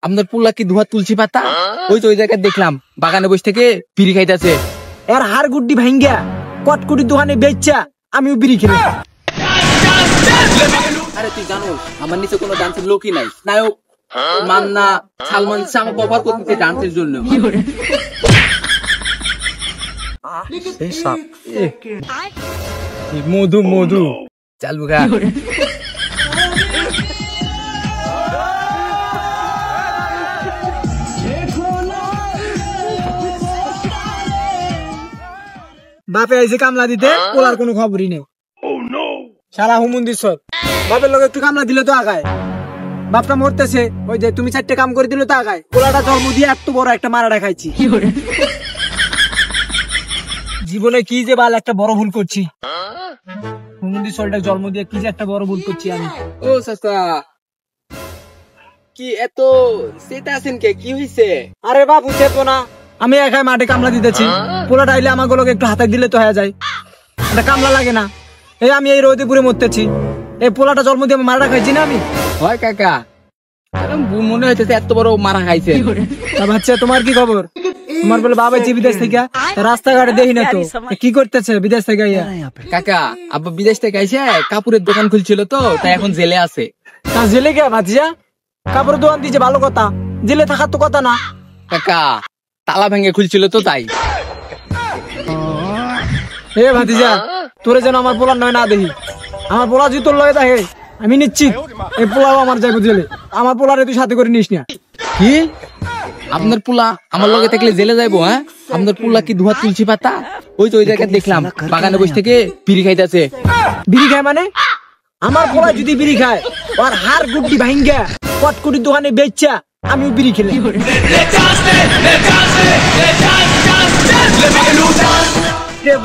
আপনার পুলা কি ধোয়া তুলসী পাতা? ওই তো ওই জায়গায় দেখলাম বাগানে বসে থেকে বিড়ি খাইতেছে। এর হাড় গুড্ডি ভাঙ্গা কটকুটি দোকানে বেচা আমিও বিড়ি খেলে। আরে তুই জানো আমার নিচে কোনো ডান্সের লোকই নাই। নায়ক মান্না সালমান শাহ আমার ব্যবহার করতেছে ডান্সের জন্য। মধু মধু চালু গা। বাপে আইছে কামলা দিতে, পোলার কোনো খবরই নেই। সারা হুমুন্দির সব বাপের লোক একটু কামলা দিলে তো আগায়। বাপটা মরতেছে, ওই যে তুমি 4টে কাম করে দিলে তো আগায়। পোলাটা জন্ম দিয়ে এত বড় একটা মারাটা খাইছি। জীবনে কি যে বাল একটা বড় ভুল করছি। হুমুন্দির সলটা জন্ম দিয়ে কি যে একটা বড় ভুল করছি আমি। ও চাচা কি এত সেটা আছেন কে? কি হইছে? আরে বাবু চেতো না, আমি একাই মাঠে কামলা দিতেছি। পোলাটা আইলে আমাকে লোক একটু হাতে দিলে তো হয়ে যায়, এটা কামলা লাগে না। এই আমি এই রোদে পুরে মরতেছি, এই পোলাটা জন্ম দিয়ে মারাটা খাইছি না আমি। হয় কাকা, মনে হইতেছে এত বড় মারা খাইছে। বাচ্চা তোমার কি খবর? তোমার বলে বাবা যে বিদেশ থেকে, রাস্তাঘাটে দেখি না তো কি করতেছে বিদেশ থেকে? কাকা আব্বা বিদেশ থেকে আইসে কাপড়ের দোকান খুলছিল তো, তাই এখন জেলে আছে। তা জেলে কে ভাতিজা? কাপড়ের দোকান দিয়েছে ভালো কথা, জেলে থাকার তো কথা না। কাকা তালা ভেঙে খুলছিল তো তাই। এ ভাতিজা তোরে যেন আমার পোলার নয় না দেখি। আমার পোলা যদি তোর লয়ে দেখে আমি নিশ্চিত এই পোলাও আমার যাইব জেলে। আমার পোলারে তুই সাথে করে নিস না। কি আপনার পোলা আমার লগে থাকলে জেলে যাইবো? হ্যাঁ, আপনার পোলা কি ধোয়া তুলসী পাতা? ওই তো ওই জায়গায় দেখলাম বাগানে বসে থেকে বিড়ি খাইতেছে। বিড়ি খায় মানে? আমার পোলা যদি বিড়ি খায় আর হাড় গুড্ডি ভাঙ্গা কটকুটির দোকানে বেচা আমিও বিড়ি খেলে।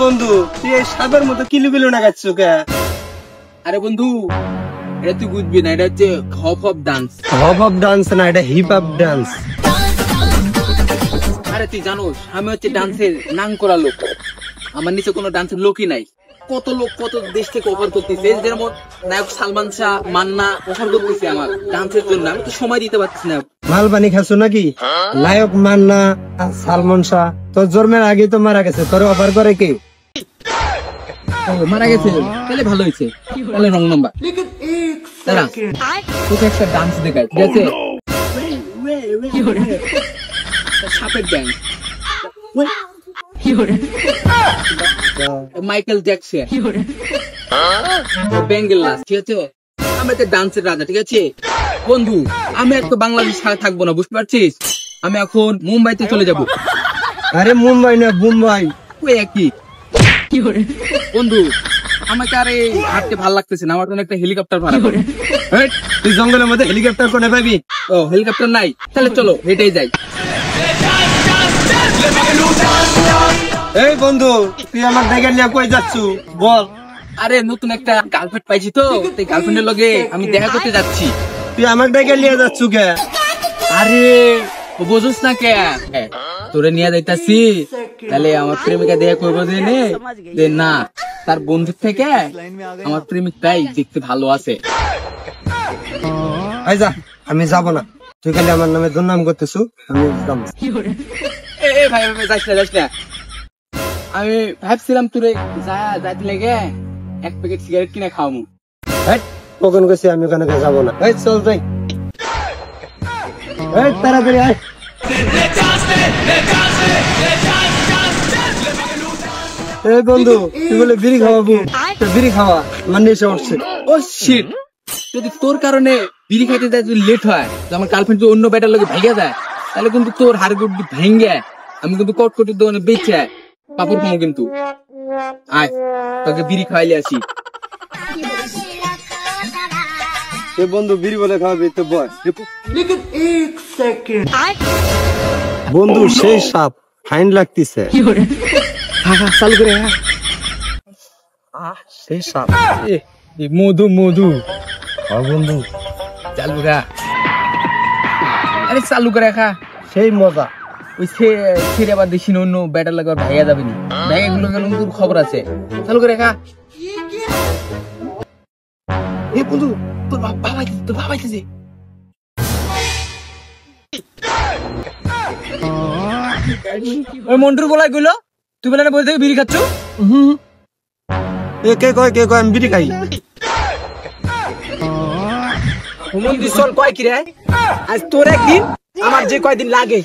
বন্ধু তুই এই সাগর মতো কিলুকিলু না গাচ্ছ কে? আরে বন্ধু এটা তুই বুঝবি না, এটা হচ্ছে hop hop dance. Hop hop dance না, এটা হিপ হপ ডান্স। আরে তুই জানোস আমি হচ্ছে ডান্সের নাম করা লোক। আমার নিচে কোনো ডান্সের লোকই নাই। কত লোক কত দেশ থেকে অফার করতেছে, যেমন নায়ক সালমান শাহ মান্না অফার করতেছে আমার ডান্সের জন্য। আমি তো সময় দিতে পারছি না। মালবানি খাচ্ছ নাকি? নায়ক মান্না সালমান শাহ তোর জন্মের আগে তো মারা গেছে, তোর অফার করে কে? মারা গেছে? তাহলে ভালো হয়েছে, তাহলে রং নাম্বার। দাঁড়া তোকে একটা ডান্স দেখাই, ঠিক আছে? সাপের ডান্স, মাইকেল জ্যাকসন, বেঙ্গল নাচ, ঠিক আছে? আমি একটা ডান্সের রাজা, ঠিক আছে বন্ধু? আমি আর তো বাংলাদেশ থাকবো না, বুঝতে পারছিস? আমি এখন মুম্বাইতে চলে যাব। আরে মুম্বাই না বুম্বাই, ওই একই। বন্ধু আমাকে আরে হাঁটতে ভালো লাগতেছে না, আমার জন্য একটা হেলিকপ্টার ভাড়া করে। তুই জঙ্গলের মধ্যে হেলিকপ্টার কোনে পাবি? ও হেলিকপ্টার নাই, তাহলে চলো হেঁটেই যাই। এই বন্ধু তুই আমার ডেকে নিয়ে কই যাচ্ছু বল? আরে নতুন একটা গার্লফ্রেন্ড পাইছি তো, তাই গার্লফ্রেন্ডের লগে আমি দেখা করতে যাচ্ছি। তুই আমার ডেকে নিয়ে যাচ্ছু কে? আরে বুঝুস না কে? তোরে নিয়ে যাইতাছি, তাহলে আমার প্রেমিকা দেখা করবো যে না তার বন্ধুর থেকে আমার প্রেমিকটাই দেখতে ভালো আছে। যা আমি যাব না, তুই খালি আমার নামে দুর্নাম করতেছু, আমি যাব। ভাই যাইস না যাইস না, আমি ভাবছিলাম তোরে যাইতে লেগে এক প্যাকেট সিগারেট কিনে খাওয়ামু। কখন গেছি আমি ওখানে যাব না। চল যাই, তাড়াতাড়ি আয়। এই বন্ধু তুই বলে বিড়ি খাওয়াবো, বিড়ি খাওয়া মানে এসে উঠছে। ও শিট, যদি তোর কারণে বিড়ি খাইতে যায় যদি লেট হয়, আমার গার্লফ্রেন্ড যদি অন্য ব্যাটার লোকে ভেঙে যায়, তাহলে কিন্তু তোর হাড় গুড্ডি ভেঙে আমি কিন্তু কটকটির দোকানে বেঁচে পাপড় খাবো কিন্তু। আয় তোকে বিড়ি খাওয়াইলে আসি। বন্ধু বিড়ি বলে খাওয়াবি তো বয়। বন্ধু সেই সাপ ফাইন লাগতেছে। চালু করে সেই সাপ মধু মধু বন্ধু চালু খা। আরে চালু করে খা, সেই মজা। ওই ছেড়ে আবার দেশি অন্য ব্যাটার লাগে ভাইয়া যাবে না, ব্যাগে গুলো গেল তোর খবর আছে। চালু করে খা। বন্ধু তোর বাবা আইতেছে। ওই মন্টুর বলাই গুলো তুই বলে বই থেকে বিড়ি খাচ্ছ। কে কয় আমি বিড়ি খাই? হুমন্দির চল কয় কি রে, আজ তোর একদিন আমার যে কয়দিন লাগে।